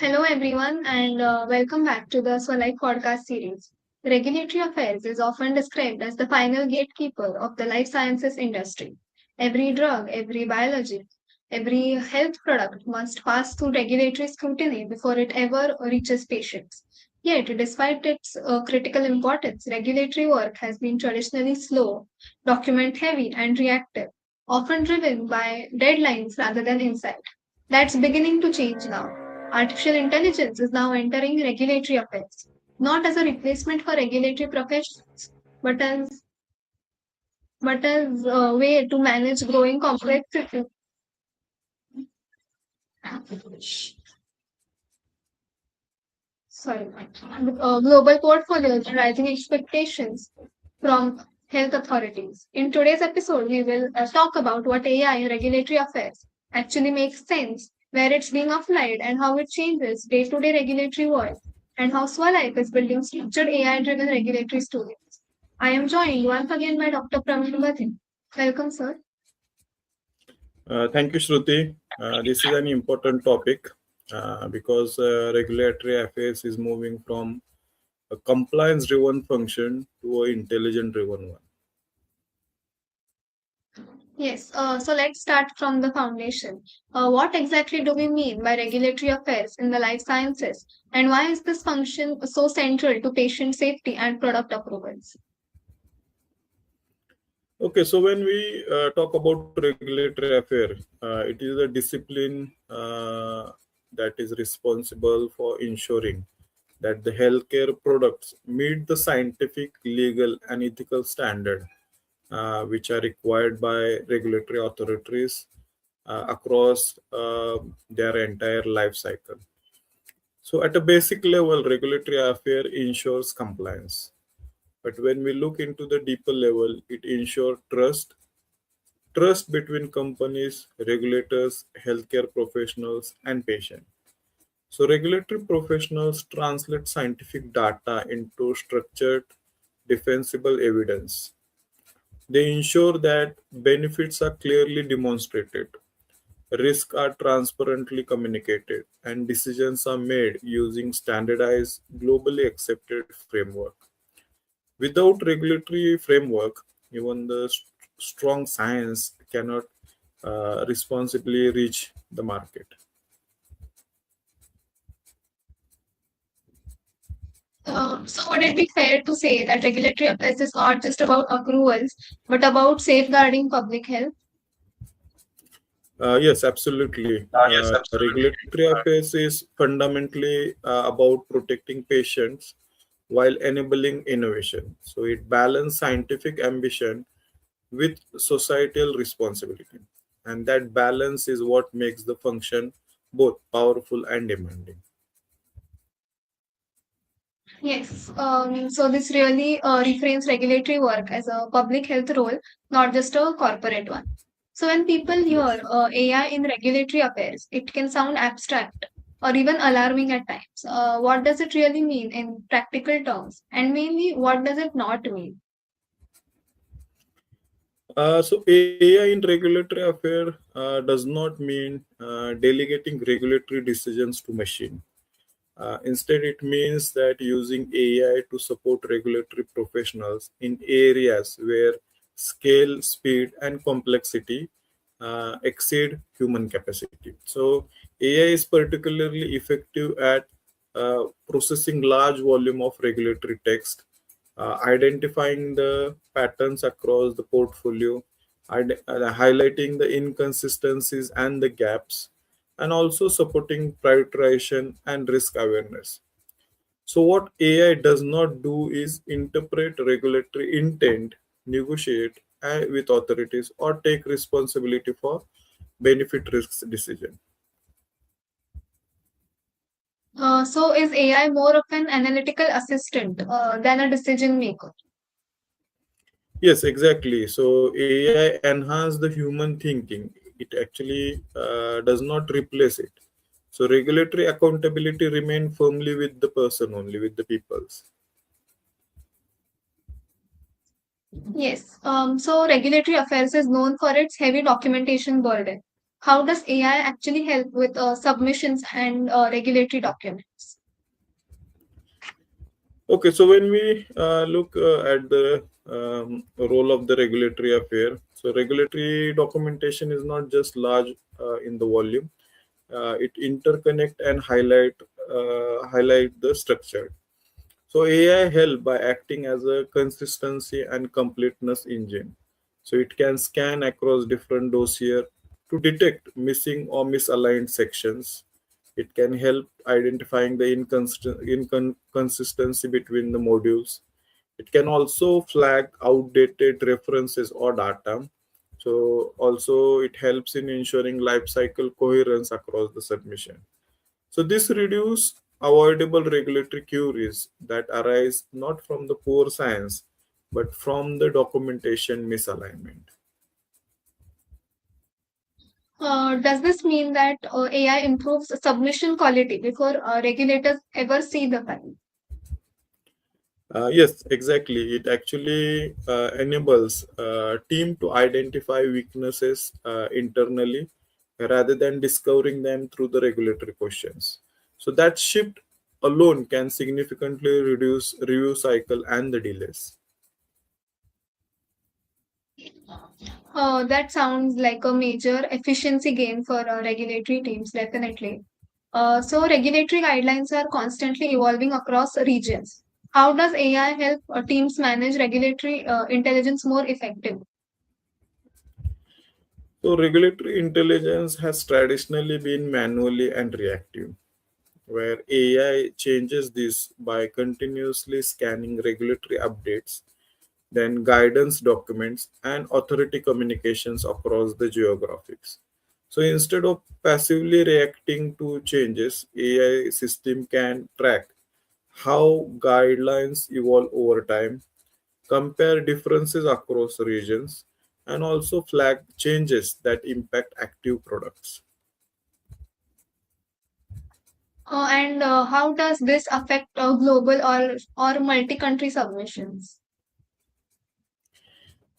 Hello, everyone, and welcome back to the Swalife podcast series. Regulatory affairs is often described as the final gatekeeper of the life sciences industry. Every drug, every biologic, every health product must pass through regulatory scrutiny before it ever reaches patients. Yet, despite its critical importance, regulatory work has been traditionally slow, document heavy, and reactive, often driven by deadlines rather than insight. That's beginning to change now. Artificial intelligence is now entering regulatory affairs, not as a replacement for regulatory professionals, but as a way to manage growing complexity. Sorry, global portfolios and rising expectations from health authorities. In today's episode, we will talk about what AI in regulatory affairs actually makes sense, where it's being applied, and how it changes day-to-day regulatory work, and how Swalife is building structured AI-driven regulatory stories. I am joined once again by Dr. Pramod. Welcome, sir. Thank you, Shruti. This is an important topic because regulatory affairs is moving from a compliance-driven function to an intelligent-driven one. Yes, so let's start from the foundation. What exactly do we mean by regulatory affairs in the life sciences, and why is this function so central to patient safety and product approvals? Okay, so when we talk about regulatory affair, it is a discipline that is responsible for ensuring that the healthcare products meet the scientific, legal, and ethical standard which are required by regulatory authorities across their entire life cycle. So, at a basic level, regulatory affair ensures compliance. But when we look into the deeper level, it ensures trust between companies, regulators, healthcare professionals, and patients. So, regulatory professionals translate scientific data into structured, defensible evidence. They ensure that benefits are clearly demonstrated, risks are transparently communicated, and decisions are made using standardized, globally accepted framework. Without regulatory framework, even the strong science cannot responsibly reach the market. So would it be fair to say that regulatory affairs is not just about approvals, but about safeguarding public health? Yes, absolutely. Yes, absolutely. Regulatory affairs is fundamentally about protecting patients while enabling innovation. So it balances scientific ambition with societal responsibility. And that balance is what makes the function both powerful and demanding. Yes, so this really reframes regulatory work as a public health role, not just a corporate one. So when people hear AI in regulatory affairs, it can sound abstract or even alarming at times. What does it really mean in practical terms? And mainly, what does it not mean? So AI in regulatory affair does not mean delegating regulatory decisions to machine. Instead, it means that using AI to support regulatory professionals in areas where scale, speed, and complexity exceed human capacity. So, AI is particularly effective at processing large volume of regulatory text, identifying the patterns across the portfolio, highlighting the inconsistencies and the gaps, and also supporting prioritization and risk awareness. So, what AI does not do is interpret regulatory intent, negotiate with authorities, or take responsibility for benefit risks decision. So is AI more of an analytical assistant than a decision maker? Yes, exactly. So AI enhance the human thinking. It actually does not replace it. So regulatory accountability remain firmly with the person only, with the peoples. Yes. So regulatory affairs is known for its heavy documentation burden. How does AI actually help with submissions and regulatory documents? Okay, so when we look at the role of the regulatory affair, so regulatory documentation is not just large in the volume; it interconnect and highlight the structure. So AI help by acting as a consistency and completeness engine. So it can scan across different dossiers to detect missing or misaligned sections. It can help identifying the inconsistency between the modules. It can also flag outdated references or data. So also it helps in ensuring lifecycle coherence across the submission. So this reduce avoidable regulatory queries that arise not from the poor science but from the documentation misalignment. Does this mean that AI improves submission quality before regulators ever see the file? Yes, exactly. It actually enables team to identify weaknesses internally rather than discovering them through the regulatory questions. So that shift alone can significantly reduce review cycle and the delays. That sounds like a major efficiency gain for regulatory teams, definitely. So, regulatory guidelines are constantly evolving across regions. How does AI help teams manage regulatory intelligence more effectively? So regulatory intelligence has traditionally been manually and reactive, where AI changes this by continuously scanning regulatory updates, then guidance documents, and authority communications across the geographics. So instead of passively reacting to changes, AI system can track how guidelines evolve over time, compare differences across regions, and also flag changes that impact active products. And how does this affect global or multi-country submissions?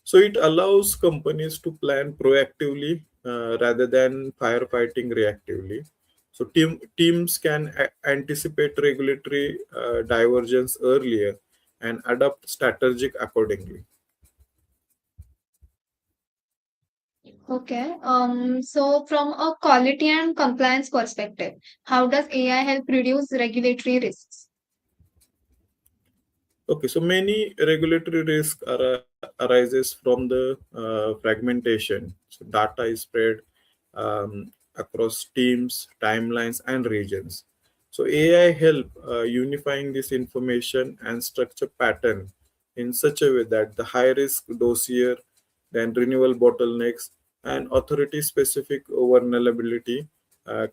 So it allows companies to plan proactively rather than firefighting reactively. So teams can anticipate regulatory divergence earlier and adapt strategic accordingly. Okay. So from a quality and compliance perspective, how does AI help reduce regulatory risks? Okay, so many regulatory risk arises from the fragmentation. So data is spread across teams, timelines, and regions. So AI help unifying this information and structure pattern in such a way that the high risk dossier, then renewal bottlenecks, and authority specific vulnerability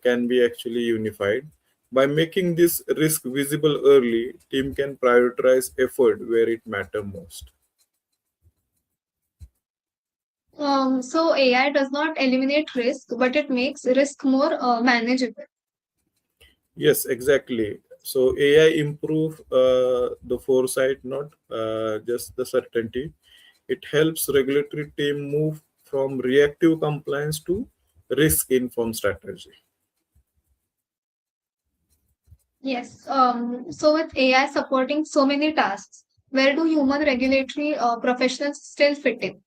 can be actually unified. By making this risk visible early, team can prioritize effort where it matter most. So AI does not eliminate risk, but it makes risk more manageable. Yes, exactly. So AI improve the foresight, not just the certainty. It helps regulatory team move from reactive compliance to risk informed strategy. Yes. So with AI supporting so many tasks, where do human regulatory professionals still fit in?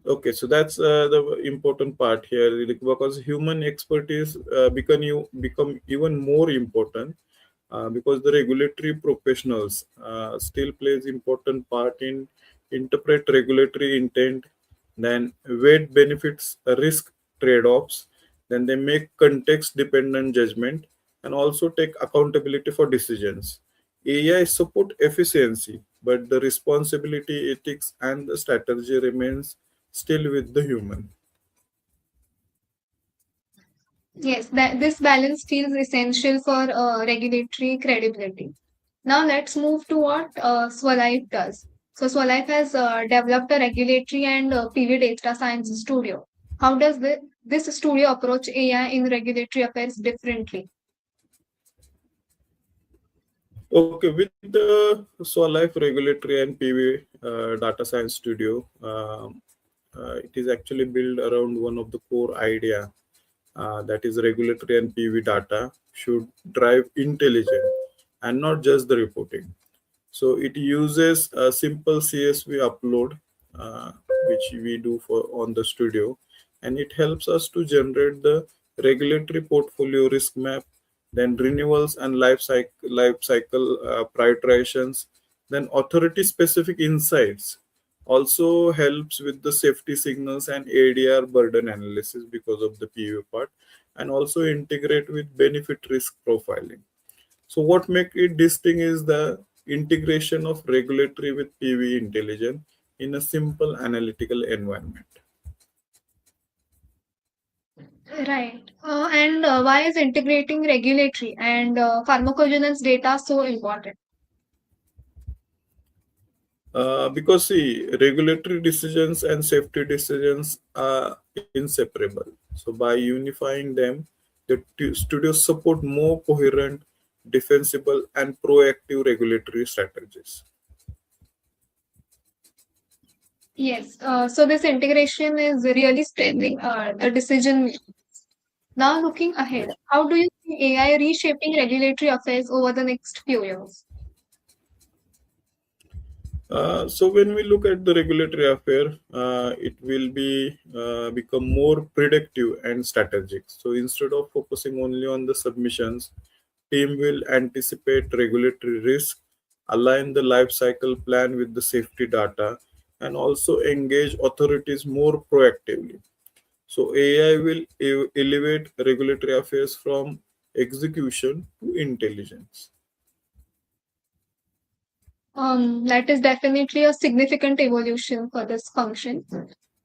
Okay, so that's the important part here, like, because human expertise become even more important because the regulatory professionals still plays important part in interpret regulatory intent, then weight benefits risk trade-offs, then they make context dependent judgment and also take accountability for decisions. AI support efficiency, but the responsibility, ethics, and the strategy remains still with the human. Yes, that this balance feels essential for regulatory credibility. Now let's move to what Swalife does. So Swalife has developed a regulatory and PV data science studio. How does this studio approach AI in regulatory affairs differently? Okay, with the Swalife Regulatory and PV Data Science Studio, it is actually built around one of the core idea, that is regulatory and PV data should drive intelligent and not just the reporting. So it uses a simple CSV upload, uh, which we do for on the studio, and it helps us to generate the regulatory portfolio risk map, then renewals and life cycle prioritizations, then authority specific insights. Also helps with the safety signals and ADR burden analysis because of the PU part, and also integrate with benefit risk profiling. So what make it distinct is the integration of regulatory with PV intelligence in a simple analytical environment. Right. And why is integrating regulatory and pharmacovigilance data so important? Because see, regulatory decisions and safety decisions are inseparable. So by unifying them, the studios support more coherent, defensible, and proactive regulatory strategies. Yes. So this integration is really strengthening the decision. Now, looking ahead, Yes. how do you see AI reshaping regulatory affairs over the next few years? So when we look at the regulatory affair, it will be become more predictive and strategic. So instead of focusing only on the submissions, team will anticipate regulatory risk, align the life cycle plan with the safety data, and also engage authorities more proactively. So AI will elevate regulatory affairs from execution to intelligence. That is definitely a significant evolution for this function.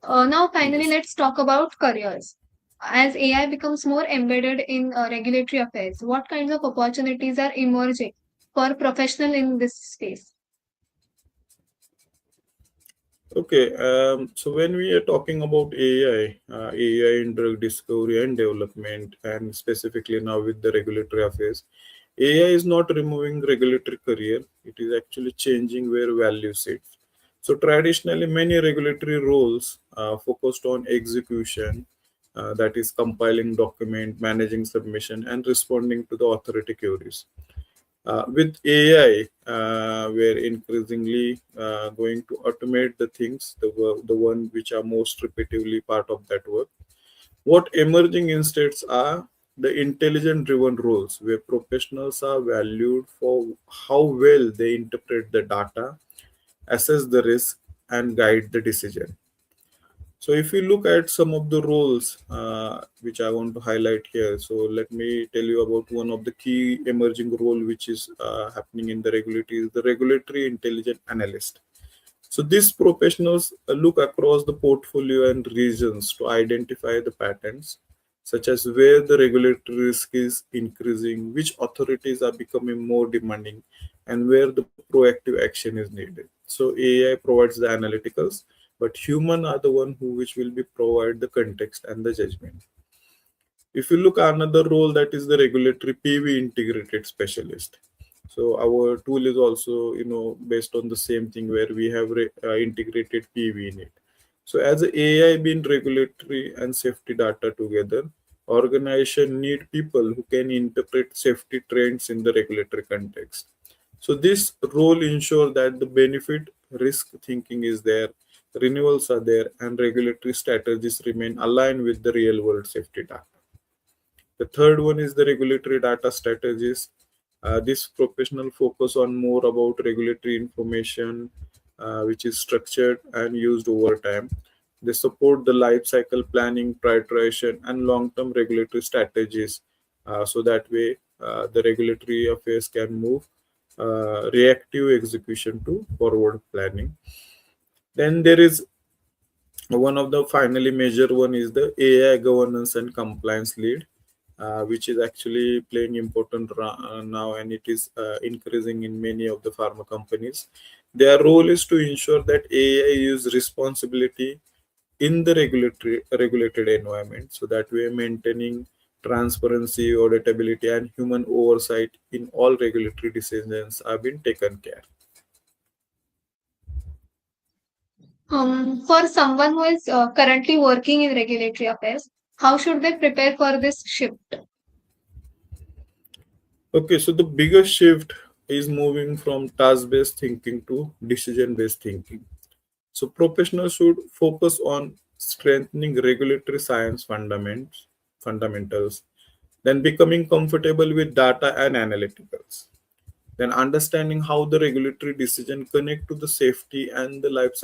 Now, finally, Yes. let's talk about careers. As AI becomes more embedded in regulatory affairs, what kinds of opportunities are emerging for professional in this space? Okay, so when we are talking about AI in drug discovery and development, and specifically now with the regulatory affairs, AI is not removing regulatory career. It is actually changing where value sits. So traditionally, many regulatory roles focused on execution, that is compiling document, managing submission, and responding to the authority queries. With AI, we're increasingly going to automate the things, the one which are most repetitively part of that work. What emerging instead are the intelligent driven roles where professionals are valued for how well they interpret the data, assess the risk, and guide the decision. So if you look at some of the roles which I want to highlight here, so let me tell you about one of the key emerging role which is happening in the regulatory is the regulatory intelligent analyst. So these professionals look across the portfolio and regions to identify the patterns, such as where the regulatory risk is increasing, which authorities are becoming more demanding, and where the proactive action is needed. So AI provides the analyticals, but human are the one who which will be provide the context and the judgment. If you look at another role, that is the regulatory PV integrated specialist. So our tool is also based on the same thing where we have integrated PV in it. So as a AI being regulatory and safety data together, organization need people who can interpret safety trends in the regulatory context. So this role ensure that the benefit risk thinking is there, renewals are there, and regulatory strategies remain aligned with the real world safety data. The third one is the regulatory data strategies. This professional focus on more about regulatory information, which is structured and used over time. They support the life cycle planning, prioritization, and long-term regulatory strategies. So that way, the regulatory affairs can move reactive execution to forward planning. Then there is one of the finally major one is the AI governance and compliance lead, which is actually playing important now, and it is increasing in many of the pharma companies. Their role is to ensure that AI use responsibility in the regulatory regulated environment, so that we are maintaining transparency, auditability, and human oversight in all regulatory decisions have been taken care. For someone who is currently working in regulatory affairs, how should they prepare for this shift? Okay, so the biggest shift is moving from task based thinking to decision based thinking. So, professionals should focus on strengthening regulatory science fundamentals, then becoming comfortable with data and analyticals, then understanding how the regulatory decision connect to the safety and the life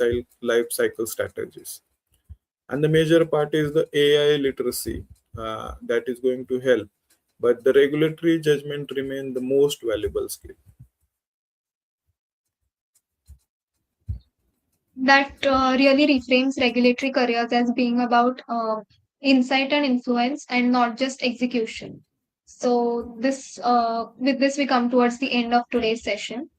cycle strategies. And the major part is the AI literacy that is going to help, but the regulatory judgment remain the most valuable skill. That really reframes regulatory careers as being about insight and influence and not just execution. So this with this we come towards the end of today's session.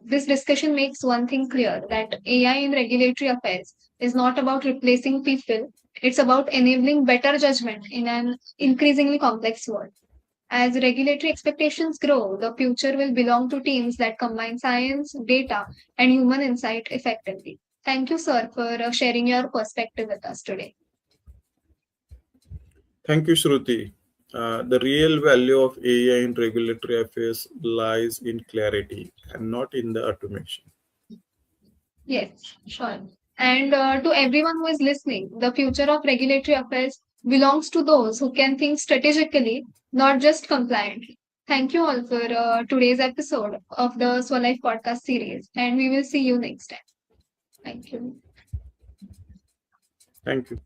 This discussion makes one thing clear that AI in regulatory affairs is not about replacing people. It's about enabling better judgment in an increasingly complex world. As regulatory expectations grow, the future will belong to teams that combine science, data, and human insight effectively. Thank you, sir, for sharing your perspective with us today. Thank you, Shruti. The real value of AI in regulatory affairs lies in clarity and not in the automation. Yes, sure. And to everyone who is listening, the future of regulatory affairs belongs to those who can think strategically, not just compliantly. Thank you all for today's episode of the Swalife podcast series, and we will see you next time. Thank you. Thank you.